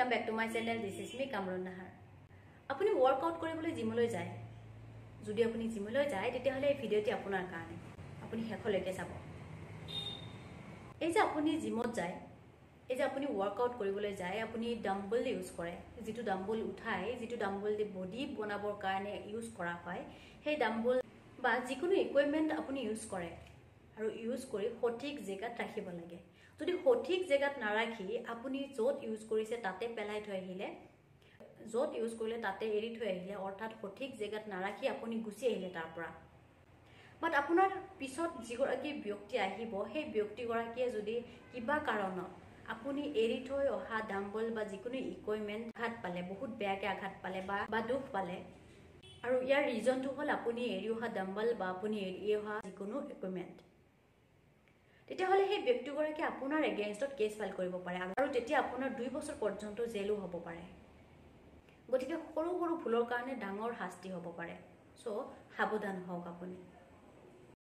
Welcome back to my channel. This is me Kamron Nahar. Apuni workout koribole gymoloi jay. Jodi apuni gymoloi jay tete hole ei video ti apunar karone. Apuni hekholeke sabo. Ei je apuni gymot jay. Ei je apuni workout koribole jay apuni dumbbell use kore. Jitu dumbbell uthai, jitu dumbbell de body bonabor karone use kora hoy. Hei dumbbell ba jikunu equipment apuni use kore. Aru use kori সঠিক জেগাত ৰাখিব লাগে যদি সঠিক জেগাত না ৰাখি আপুনি যত ইউজ কৰিছে তাতে পেলাই থৈ আহিলে যত ইউজ কৰিলে তাতে এৰি থৈ আহিলে অৰ্থাৎ সঠিক জেগাত না ৰাখি আপুনি গুছি আহিলে তাৰ পৰা বাট আপোনাৰ পিছত যিগৰাকী ব্যক্তি আহিব সেই ব্যক্তি গৰাকীয়ে যদি কিবা কাৰণত আপুনি এৰি থৈ অহা ডাম্বল বা যিকোনো ইকুইপমেন্ট আঘাত পালে বহুত বেয়াকে আঘাত পালে বা দুখ পালে আৰু ইয়াৰ ৰিজনটো হ'ল আপুনি এৰি অহা ডাম্বল বা আপুনি এৰি অহা যিকোনো ইকুইপমেন্ট তেতিয়া হলে সেই ব্যক্তিগৰাকী আপোনাৰ এগেইনষ্টত কেছ ফাইল কৰিব পাৰে আৰু তেতিয়া আপোনাৰ 2 বছৰ পৰ্যন্ত জেলো হ'ব পাৰে গতিকে সৰু সৰু ভুলৰ কাৰণে ডাঙৰ শাস্তি হ'ব পাৰে সো সাৱধান হওক আপুনি